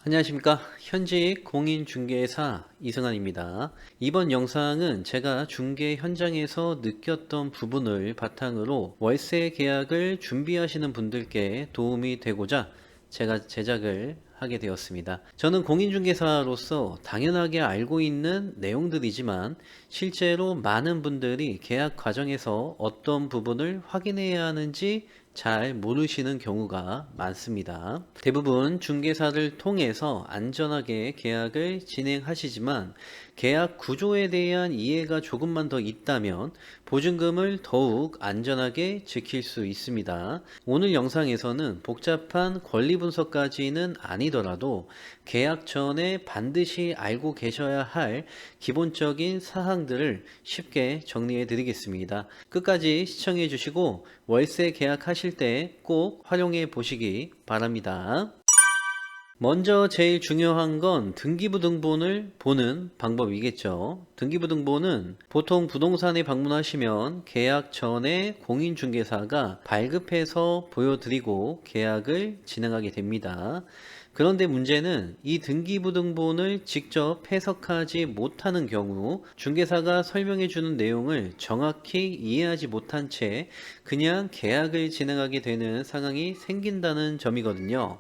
안녕하십니까. 현직 공인중개사 이승환입니다. 이번 영상은 제가 중개 현장에서 느꼈던 부분을 바탕으로 월세 계약을 준비하시는 분들께 도움이 되고자 제가 제작을 하게 되었습니다. 저는 공인중개사로서 당연하게 알고 있는 내용들이지만 실제로 많은 분들이 계약 과정에서 어떤 부분을 확인해야 하는지 잘 모르시는 경우가 많습니다. 대부분 중개사를 통해서 안전하게 계약을 진행하시지만 계약 구조에 대한 이해가 조금만 더 있다면 보증금을 더욱 안전하게 지킬 수 있습니다. 오늘 영상에서는 복잡한 권리 분석까지는 아니더라도 계약 전에 반드시 알고 계셔야 할 기본적인 사항들을 쉽게 정리해 드리겠습니다. 끝까지 시청해 주시고 월세 계약하실 때 꼭 활용해 보시기 바랍니다. 먼저 제일 중요한 건 등기부등본을 보는 방법이겠죠. 등기부등본은 보통 부동산에 방문하시면 계약 전에 공인중개사가 발급해서 보여드리고 계약을 진행하게 됩니다. 그런데 문제는 이 등기부등본을 직접 해석하지 못하는 경우 중개사가 설명해주는 내용을 정확히 이해하지 못한 채 그냥 계약을 진행하게 되는 상황이 생긴다는 점이거든요.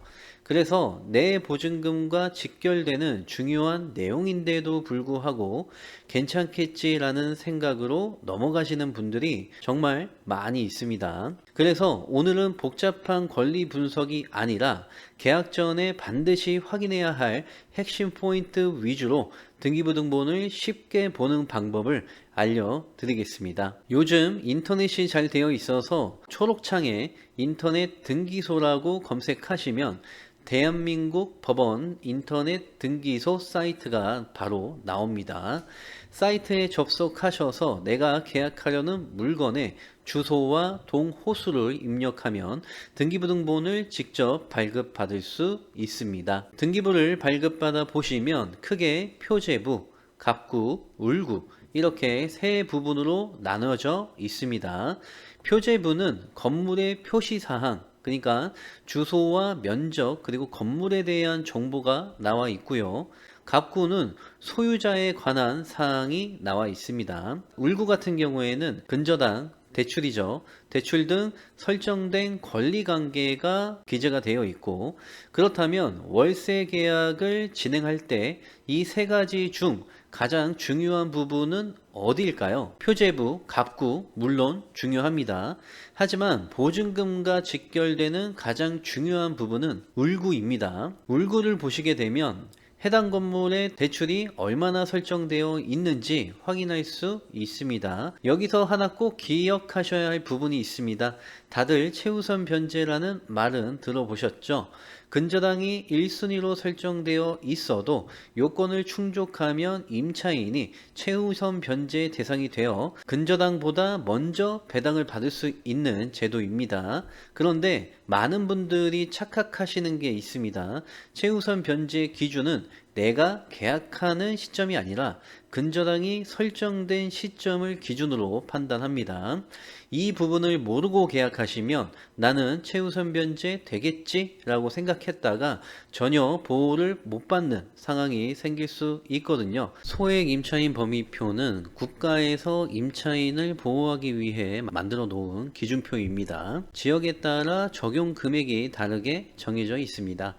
그래서 내 보증금과 직결되는 중요한 내용인데도 불구하고 괜찮겠지라는 생각으로 넘어가시는 분들이 정말 많이 있습니다. 그래서 오늘은 복잡한 권리 분석이 아니라 계약 전에 반드시 확인해야 할 핵심 포인트 위주로 등기부등본을 쉽게 보는 방법을 알려드리겠습니다. 요즘 인터넷이 잘 되어 있어서 초록창에 인터넷 등기소라고 검색하시면 대한민국 법원 인터넷 등기소 사이트가 바로 나옵니다. 사이트에 접속하셔서 내가 계약하려는 물건의 주소와 동호수를 입력하면 등기부등본을 직접 발급받을 수 있습니다. 등기부를 발급받아 보시면 크게 표제부, 갑구, 울구 이렇게 세 부분으로 나눠져 있습니다. 표제부는 건물의 표시사항, 그러니까 주소와 면적 그리고 건물에 대한 정보가 나와 있고요. 갑구는 소유자에 관한 사항이 나와 있습니다. 울구 같은 경우에는 근저당, 대출이죠. 대출 등 설정된 권리관계가 기재가 되어 있고 그렇다면 월세 계약을 진행할 때 이 세 가지 중 가장 중요한 부분은 어디일까요? 표제부, 갑구, 물론 중요합니다. 하지만 보증금과 직결되는 가장 중요한 부분은 울구입니다. 울구를 보시게 되면 해당 건물의 대출이 얼마나 설정되어 있는지 확인할 수 있습니다. 여기서 하나 꼭 기억하셔야 할 부분이 있습니다. 다들 최우선 변제라는 말은 들어보셨죠? 근저당이 1순위로 설정되어 있어도 요건을 충족하면 임차인이 최우선 변제 대상이 되어 근저당보다 먼저 배당을 받을 수 있는 제도입니다. 그런데 많은 분들이 착각하시는 게 있습니다. 최우선 변제 기준은 내가 계약하는 시점이 아니라 근저당이 설정된 시점을 기준으로 판단합니다. 이 부분을 모르고 계약하시면 나는 최우선 변제 되겠지 라고 생각했다가 전혀 보호를 못 받는 상황이 생길 수 있거든요. 소액 임차인 범위표는 국가에서 임차인을 보호하기 위해 만들어 놓은 기준표입니다. 지역에 따라 적용 금액이 다르게 정해져 있습니다.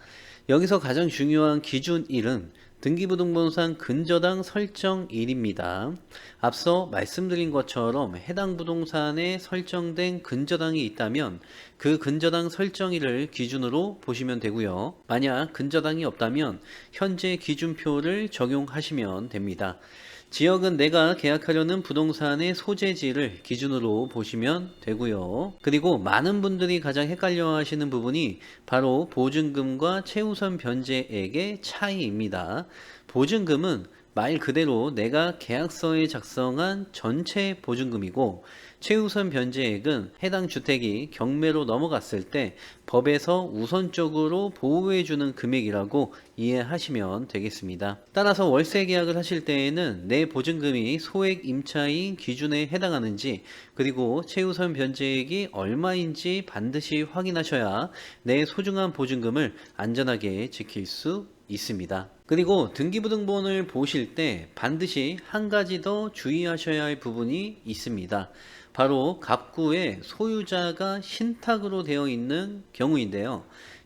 여기서 가장 중요한 기준 1은 등기부등본상 근저당 설정일입니다. 앞서 말씀드린 것처럼 해당 부동산에 설정된 근저당이 있다면 그 근저당 설정일을 기준으로 보시면 되고요. 만약 근저당이 없다면 현재 기준표를 적용하시면 됩니다. 지역은 내가 계약하려는 부동산의 소재지를 기준으로 보시면 되고요. 그리고 많은 분들이 가장 헷갈려 하시는 부분이 바로 보증금과 최우선 변제액의 차이입니다. 보증금은 말 그대로 내가 계약서에 작성한 전체 보증금이고 최우선 변제액은 해당 주택이 경매로 넘어갔을 때 법에서 우선적으로 보호해주는 금액이라고 이해하시면 되겠습니다. 따라서 월세 계약을 하실 때에는 내 보증금이 소액 임차인 기준에 해당하는지 그리고 최우선 변제액이 얼마인지 반드시 확인하셔야 내 소중한 보증금을 안전하게 지킬 수 있습니다. 그리고 등기부등본을 보실 때 반드시 한 가지 더 주의하셔야 할 부분이 있습니다. 바로 갑구에 소유자가 신탁으로 되어 있는 경우인데요.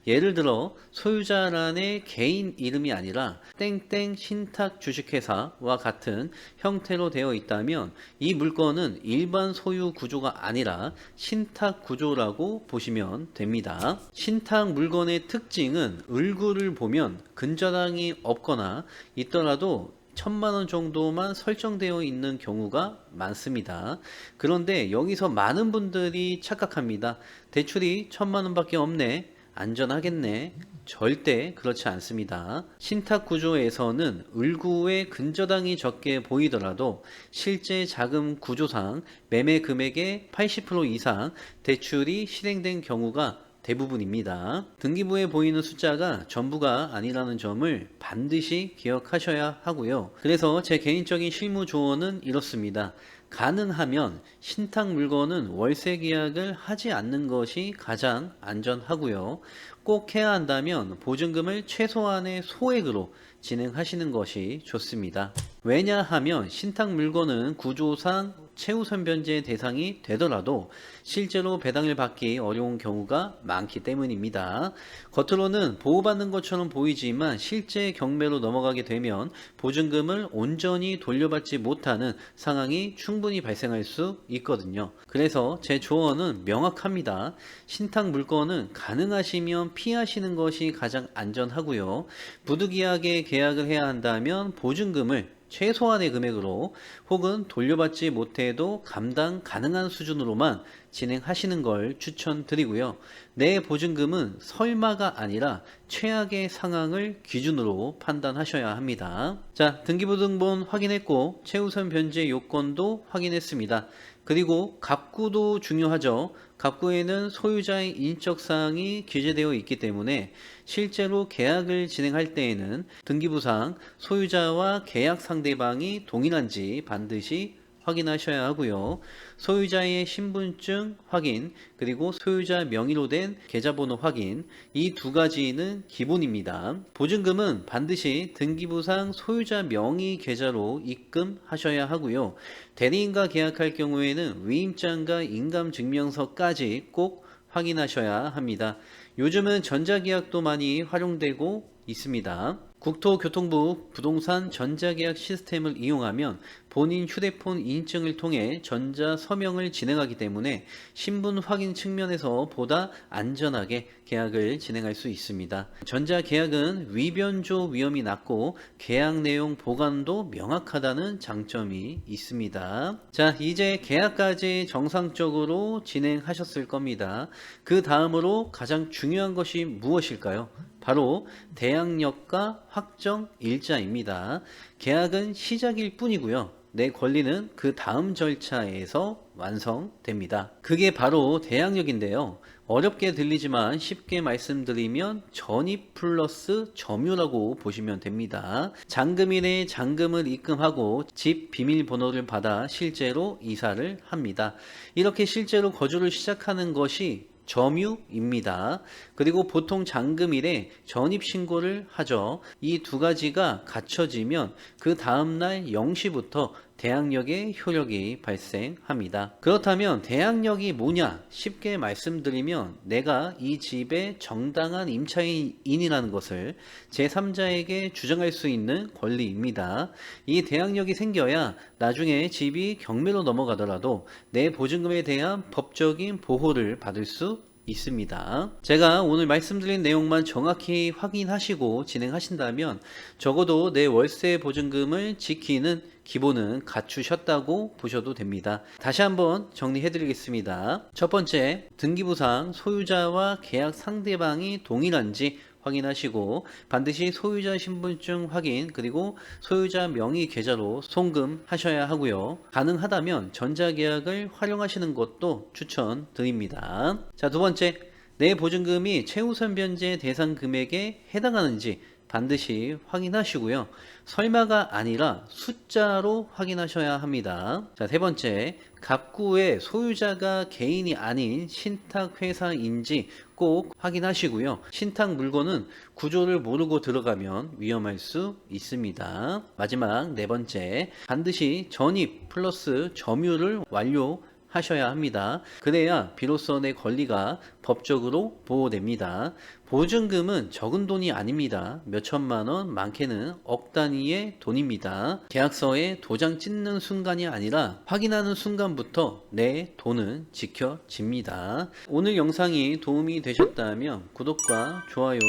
예를 들어 소유자란에 개인 이름이 아니라 땡땡 신탁 주식회사와 같은 형태로 되어 있다면 이 물건은 일반 소유 구조가 아니라 신탁 구조라고 보시면 됩니다. 신탁 물건의 특징은 을구를 보면 근저당이 없거나 있더라도 1000만원 정도만 설정되어 있는 경우가 많습니다. 그런데 여기서 많은 분들이 착각합니다. 대출이 1000만원 밖에 없네, 안전하겠네. 절대 그렇지 않습니다. 신탁 구조에서는 을구의 근저당이 적게 보이더라도 실제 자금 구조상 매매 금액의 80% 이상 대출이 실행된 경우가 대부분입니다. 등기부에 보이는 숫자가 전부가 아니라는 점을 반드시 기억하셔야 하고요. 그래서 제 개인적인 실무 조언은 이렇습니다. 가능하면 신탁 물건은 월세 계약을 하지 않는 것이 가장 안전하고요. 꼭 해야 한다면 보증금을 최소한의 소액으로 진행하시는 것이 좋습니다. 왜냐하면 신탁 물건은 구조상 최우선 변제 대상이 되더라도 실제로 배당을 받기 어려운 경우가 많기 때문입니다. 겉으로는 보호받는 것처럼 보이지만 실제 경매로 넘어가게 되면 보증금을 온전히 돌려받지 못하는 상황이 충분히 발생할 수 있거든요. 그래서 제 조언은 명확합니다. 신탁 물건은 가능하시면 피하시는 것이 가장 안전하고요. 부득이하게 계약을 해야 한다면 보증금을 최소한의 금액으로 혹은 돌려받지 못해도 감당 가능한 수준으로만 진행하시는 걸 추천드리고요. 내 보증금은 설마가 아니라 최악의 상황을 기준으로 판단하셔야 합니다. 자, 등기부등본 확인했고 최우선 변제 요건도 확인했습니다. 그리고 갑구도 중요하죠. 갑구에는 소유자의 인적사항이 기재되어 있기 때문에 실제로 계약을 진행할 때에는 등기부상 소유자와 계약 상대방이 동일한지 반드시 확인하셔야 하고요. 소유자의 신분증 확인, 그리고 소유자 명의로 된 계좌번호 확인, 이 두 가지는 기본입니다. 보증금은 반드시 등기부상 소유자 명의 계좌로 입금하셔야 하고요. 대리인과 계약할 경우에는 위임장과 인감증명서까지 꼭 확인하셔야 합니다. 요즘은 전자계약도 많이 활용되고 있습니다. 국토교통부 부동산 전자계약 시스템을 이용하면 본인 휴대폰 인증을 통해 전자서명을 진행하기 때문에 신분 확인 측면에서 보다 안전하게 계약을 진행할 수 있습니다. 전자계약은 위변조 위험이 낮고 계약 내용 보관도 명확하다는 장점이 있습니다. 자, 이제 계약까지 정상적으로 진행하셨을 겁니다. 그 다음으로 가장 중요한 것이 무엇일까요? 바로 대항력과 확정 일자입니다. 계약은 시작일 뿐이고요. 내 권리는 그 다음 절차에서 완성됩니다. 그게 바로 대항력인데요. 어렵게 들리지만 쉽게 말씀드리면 전입 플러스 점유라고 보시면 됩니다. 잔금일에 잔금을 입금하고 집 비밀번호를 받아 실제로 이사를 합니다. 이렇게 실제로 거주를 시작하는 것이 점유입니다. 그리고 보통 잔금일에 전입신고를 하죠. 이 두 가지가 갖춰지면 그 다음날 0시부터 대항력의 효력이 발생합니다. 그렇다면 대항력이 뭐냐? 쉽게 말씀드리면 내가 이 집의 정당한 임차인이라는 것을 제3자에게 주장할 수 있는 권리입니다. 이 대항력이 생겨야 나중에 집이 경매로 넘어가더라도 내 보증금에 대한 법적인 보호를 받을 수 있습니다. 제가 오늘 말씀드린 내용만 정확히 확인하시고 진행하신다면 적어도 내 월세 보증금을 지키는 기본은 갖추셨다고 보셔도 됩니다. 다시 한번 정리해 드리겠습니다. 첫 번째, 등기부상 소유자와 계약 상대방이 동일한지 확인하시고 반드시 소유자 신분증 확인, 그리고 소유자 명의 계좌로 송금하셔야 하고요. 가능하다면 전자계약을 활용하시는 것도 추천드립니다. 자, 두 번째, 내 보증금이 최우선 변제 대상 금액에 해당하는지 반드시 확인하시고요. 설마가 아니라 숫자로 확인하셔야 합니다. 자, 세 번째, 갑구의 소유자가 개인이 아닌 신탁회사인지 꼭 확인하시고요. 신탁 물건은 구조를 모르고 들어가면 위험할 수 있습니다. 마지막 네 번째, 반드시 전입 플러스 점유를 완료하셔야 합니다. 그래야 비로소 내 권리가 법적으로 보호됩니다. 보증금은 적은 돈이 아닙니다. 몇 천만 원, 많게는 억 단위의 돈입니다. 계약서에 도장 찍는 순간이 아니라 확인하는 순간부터 내 돈은 지켜집니다. 오늘 영상이 도움이 되셨다면 구독과 좋아요로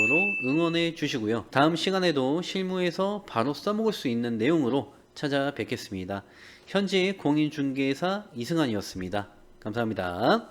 응원해 주시고요. 다음 시간에도 실무에서 바로 써먹을 수 있는 내용으로 찾아뵙겠습니다. 현재 공인중개사 이승환이었습니다. 감사합니다.